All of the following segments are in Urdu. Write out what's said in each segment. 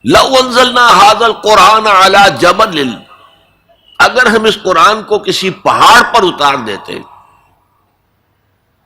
لو انزلنا هذا القرآن على جبل، اگر ہم اس قرآن کو کسی پہاڑ پر اتار دیتے،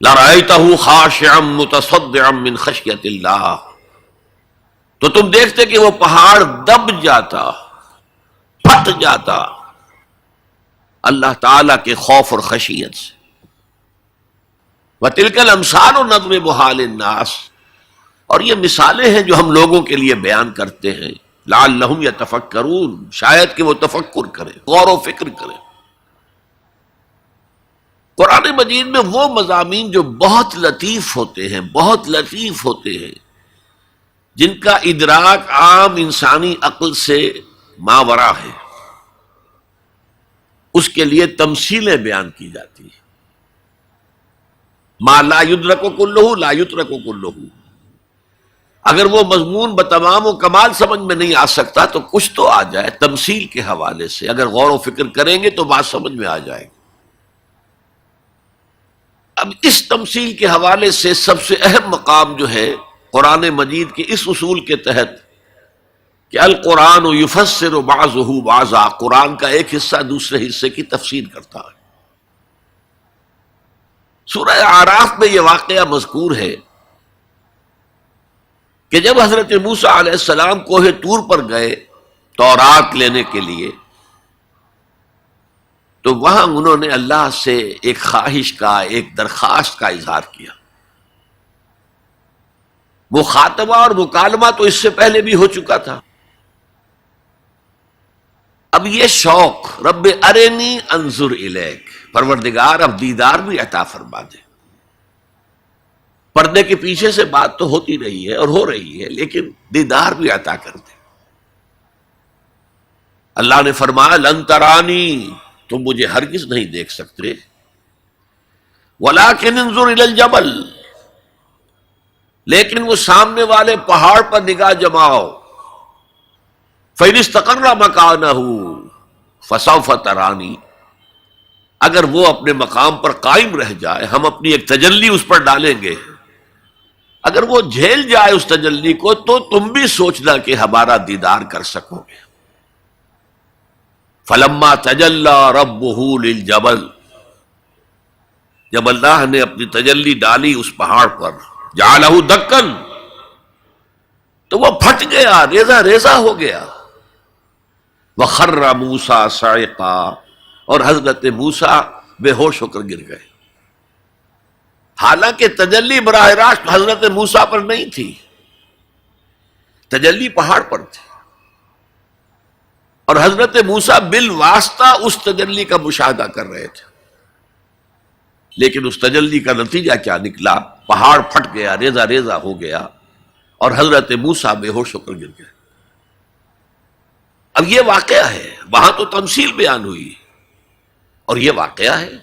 لرأيته خاشعا متصدعا من خشية اللہ، تو تم دیکھتے کہ وہ پہاڑ دب جاتا، پھٹ جاتا اللہ تعالی کے خوف اور خشیت سے۔ وَتِلْكَ الْأَمْثَالُ نَضْرِبُهَا لِلنَّاسِ، اور یہ مثالیں ہیں جو ہم لوگوں کے لیے بیان کرتے ہیں، لعلہم یتفکرون، شاید کہ وہ تفکر کریں، غور و فکر کریں۔ قرآن مجید میں وہ مضامین جو بہت لطیف ہوتے ہیں، بہت لطیف ہوتے ہیں، جن کا ادراک عام انسانی عقل سے ماورا ہے، اس کے لیے تمثیلیں بیان کی جاتی ہیں۔ ما لا یدرک کلہ لا یترک کلہ، اگر وہ مضمون بتمام و کمال سمجھ میں نہیں آ سکتا تو کچھ تو آ جائے تمثیل کے حوالے سے، اگر غور و فکر کریں گے تو بات سمجھ میں آ جائے گی۔ اب اس تمثیل کے حوالے سے سب سے اہم مقام جو ہے قرآن مجید کے اس اصول کے تحت کہ القرآن یفسر بعضہ بعضا، قرآن کا ایک حصہ دوسرے حصے کی تفسیر کرتا ہے۔ سورہ اعراف میں یہ واقعہ مذکور ہے کہ جب حضرت موسیٰ علیہ السلام کوہ طور پر گئے تورات لینے کے لیے، تو وہاں انہوں نے اللہ سے ایک خواہش کا، ایک درخواست کا اظہار کیا۔ مخاطبہ اور مکالمہ تو اس سے پہلے بھی ہو چکا تھا، اب یہ شوق، رب ارنی انظر الیک، پروردگار اب دیدار بھی عطا فرما دے۔ پردے کے پیچھے سے بات تو ہوتی رہی ہے اور ہو رہی ہے، لیکن دیدار بھی عطا کر دے۔ اللہ نے فرمایا لن ترانی، تم مجھے ہرگز نہیں دیکھ سکتے، ولکن انظر الی الجبل، لیکن وہ سامنے والے پہاڑ پر نگاہ جماؤ، فإن استقر مکانہ فسوف ترانی، اگر وہ اپنے مقام پر قائم رہ جائے، ہم اپنی ایک تجلی اس پر ڈالیں گے، اگر وہ جھیل جائے اس تجلی کو تو تم بھی سوچنا کہ ہمارا دیدار کر سکو گے۔ فلما تجلی ربہ للجبل، جب اللہ نے اپنی تجلی ڈالی اس پہاڑ پر، جعلہ دکن، تو وہ پھٹ گیا، ریزہ ریزہ ہو گیا۔ وخر موسیٰ صعقا، اور حضرت موسیٰ بے ہوش ہو کر گر گئے۔ حالانکہ تجلی براہ راست حضرت موسیٰ پر نہیں تھی، تجلی پہاڑ پر تھی، اور حضرت موسیٰ بالواسطہ اس تجلی کا مشاہدہ کر رہے تھے، لیکن اس تجلی کا نتیجہ کیا نکلا؟ پہاڑ پھٹ گیا، ریزہ ریزہ ہو گیا، اور حضرت موسیٰ بے ہوش ہو کر گر گئے۔ اب یہ واقعہ ہے، وہاں تو تمثیل بیان ہوئی اور یہ واقعہ ہے۔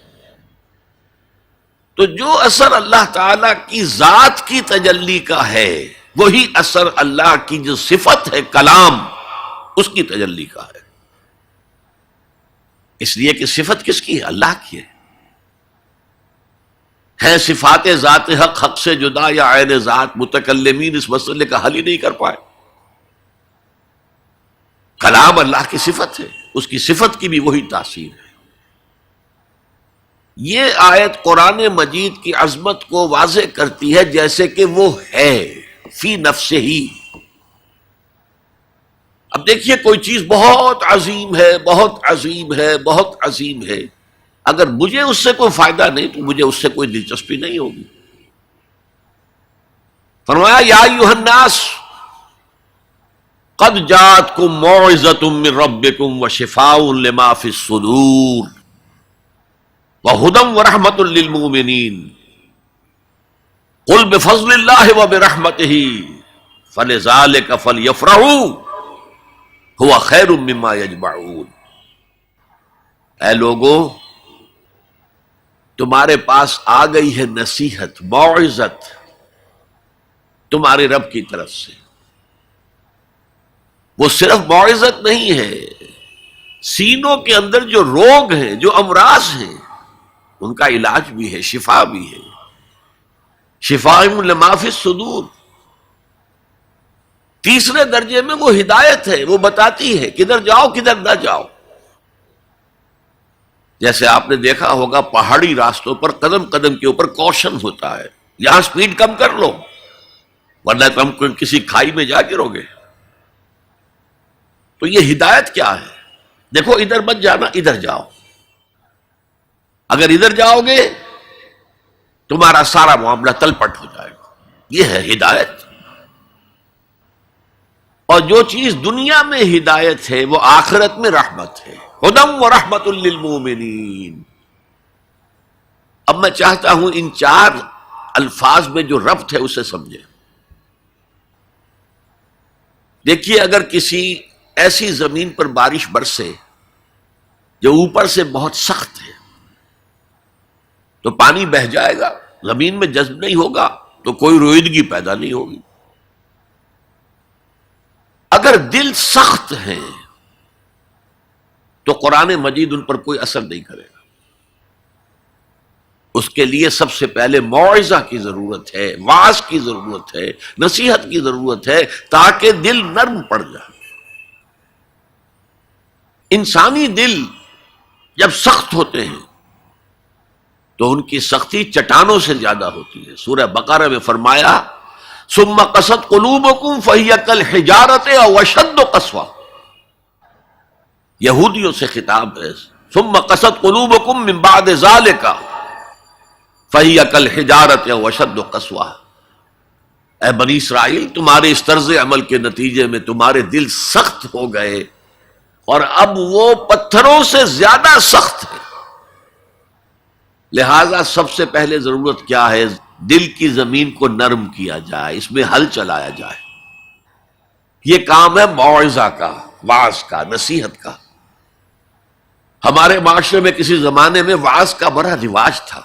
تو جو اثر اللہ تعالی کی ذات کی تجلی کا ہے، وہی اثر اللہ کی جو صفت ہے کلام، اس کی تجلی کا ہے۔ اس لیے کہ صفت کس کی ہے؟ اللہ کی ہے صفات ذات حق، حق سے جدا یا عین ذات، متکلمین اس مسئلے کا حل ہی نہیں کر پائے۔ کلام اللہ کی صفت ہے، اس کی صفت کی بھی وہی تاثیر ہے۔ یہ آیت قرآن مجید کی عظمت کو واضح کرتی ہے، جیسے کہ وہ ہے فی نفسہ ہی۔ اب دیکھیے کوئی چیز بہت عظیم ہے، بہت عظیم ہے، بہت عظیم ہے، اگر مجھے اس سے کوئی فائدہ نہیں تو مجھے اس سے کوئی دلچسپی نہیں ہوگی۔ فرمایا یا ایھا الناس قد جاءتکم موعظۃ من ربکم وشفاء لما فی الصدور وہدی ورحمۃ للمؤمنین قل بفضل اللہ وبرحمتہ فلذلک فلیفرحوا هو خیر مما یجمعون۔ اے لوگو، تمہارے پاس آ گئی ہے نصیحت، موعظت تمہارے رب کی طرف سے۔ وہ صرف موعظت نہیں ہے، سینوں کے اندر جو روگ ہیں، جو امراض ہیں، ان کا علاج بھی ہے، شفا بھی ہے۔ شفاء لما فی الصدور، تیسرے درجے میں وہ ہدایت ہے، وہ بتاتی ہے کدھر جاؤ کدھر نہ جاؤ. جیسے آپ نے دیکھا ہوگا پہاڑی راستوں پر قدم قدم کے اوپر کوشن ہوتا ہے، یہاں سپیڈ کم کر لو ورنہ تم کسی کھائی میں جا گرو گے. تو یہ ہدایت کیا ہے؟ دیکھو ادھر مت جانا، ادھر جاؤ. اگر ادھر جاؤ گے تمہارا سارا معاملہ تلپٹ ہو جائے گا. یہ ہے ہدایت. اور جو چیز دنیا میں ہدایت ہے وہ آخرت میں رحمت ہے. ہدم و رحمت للمومنین. اب میں چاہتا ہوں ان چار الفاظ میں جو ربط ہے اسے سمجھیں. دیکھیے اگر کسی ایسی زمین پر بارش برسے جو اوپر سے بہت سخت ہے تو پانی بہہ جائے گا، زمین میں جذب نہیں ہوگا تو کوئی رویدگی پیدا نہیں ہوگی. اگر دل سخت ہیں تو قرآن مجید ان پر کوئی اثر نہیں کرے گا. اس کے لیے سب سے پہلے موعظہ کی ضرورت ہے، واعظ کی ضرورت ہے، نصیحت کی ضرورت ہے تاکہ دل نرم پڑ جائے. انسانی دل جب سخت ہوتے ہیں تو ان کی سختی چٹانوں سے زیادہ ہوتی ہے. سورہ بقرہ میں فرمایا ثم قست قلوبکم فہی کالحجارۃ او اشد قسوہ. یہودیوں سے خطاب ہے. ثم قست قلوبکم من بعد ذلک فہی کالحجارۃ او اشد قسوہ. اے بنی اسرائیل، تمہارے اس طرز عمل کے نتیجے میں تمہارے دل سخت ہو گئے اور اب وہ پتھروں سے زیادہ سخت ہے. لہذا سب سے پہلے ضرورت کیا ہے؟ دل کی زمین کو نرم کیا جائے، اس میں ہل چلایا جائے. یہ کام ہے موعظہ کا، واعظ کا، نصیحت کا. ہمارے معاشرے میں کسی زمانے میں واعظ کا بڑا رواج تھا.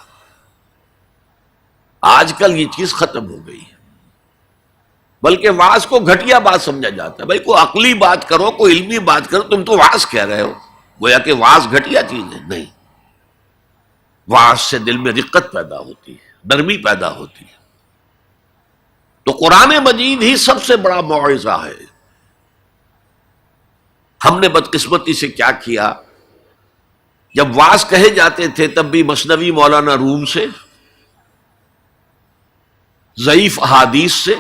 آج کل یہ چیز ختم ہو گئی ہے، بلکہ واعظ کو گھٹیا بات سمجھا جاتا ہے. بھائی کوئی عقلی بات کرو، کوئی علمی بات کرو، تم تو واعظ کہہ رہے ہو. گویا کہ واعظ گھٹیا چیز ہے. نہیں، واعظ سے دل میں رقت پیدا ہوتی ہے، نرمی پیدا ہوتی ہے. تو قرآن مجید ہی سب سے بڑا موعظہ ہے. ہم نے بدقسمتی سے کیا کیا، جب واعظ کہے جاتے تھے تب بھی مثنوی مولانا روم سے، ضعیف احادیث سے،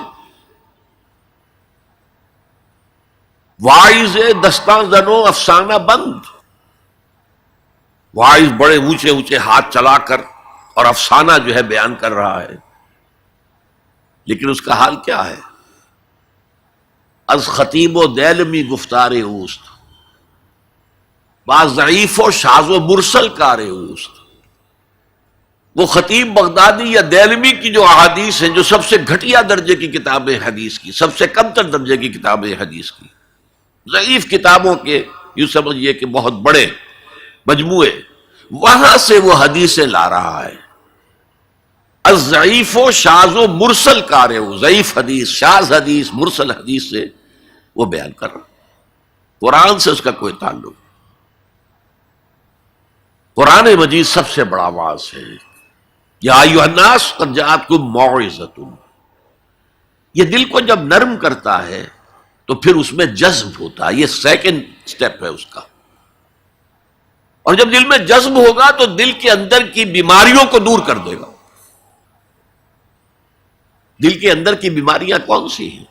واعظ دستاں زنو افسانہ بند. واعظ بڑے اونچے اونچے ہاتھ چلا کر اور افسانہ جو ہے بیان کر رہا ہے، لیکن اس کا حال کیا ہے؟ از خطیب و دیلمی گفتار اوست، بعض ضعیف و شاذ و مرسل کار اوست. وہ خطیب بغدادی یا دیلمی کی جو احادیث ہیں، جو سب سے گھٹیا درجے کی کتابیں حدیث کی، سب سے کم تر درجے کی کتابیں حدیث کی، ضعیف کتابوں کے یوں سمجھیے کہ بہت بڑے مجموعے، وہاں سے وہ حدیثیں لا رہا ہے. الضعیف و شاذ و مرسل کار ہو، ضعیف حدیث، شاذ حدیث، مرسل حدیث سے وہ بیان کر رہا. قرآن سے اس کا کوئی تعلق. قرآن مجید سب سے بڑا واعظ ہے. یا ایھا الناس قد جاءتکم موعظۃ. یہ دل کو جب نرم کرتا ہے تو پھر اس میں جذب ہوتا ہے. یہ سیکنڈ سٹیپ ہے اس کا. اور جب دل میں جذب ہوگا تو دل کے اندر کی بیماریوں کو دور کر دے گا. دل کے اندر کی بیماریاں کون سی ہیں؟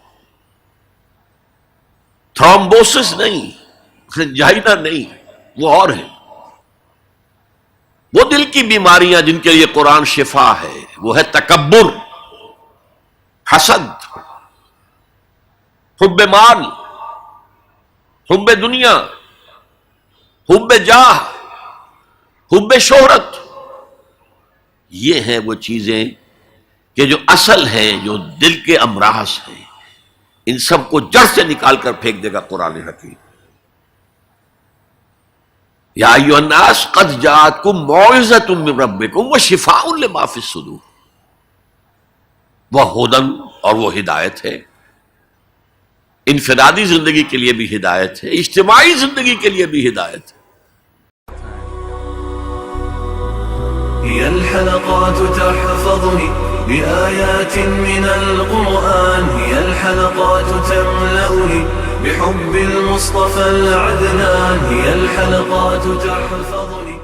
تھرومبوسس نہیں، جائنا نہیں، وہ اور ہے. وہ دل کی بیماریاں جن کے لیے قرآن شفا ہے، وہ ہے تکبر، حسد، حب مال، حب دنیا، حب جاہ، حب شہرت. یہ ہیں وہ چیزیں کہ جو اصل ہیں، جو دل کے امراض ہیں. ان سب کو جڑ سے نکال کر پھینک دے گا قرآن حکیم. یا ایھا الناس قد جاءتکم موعظۃ من ربکم وشفاء لما فی الصدور. وہ ہدن، اور وہ ہدایت ہے. انفرادی زندگی کے لیے بھی ہدایت ہے، اجتماعی زندگی کے لیے بھی ہدایت ہے. هي الحلقات تحفظني بآيات من القرآن هي الحلقات تملأني بحب المصطفى العدنان، هي الحلقات تحفظني.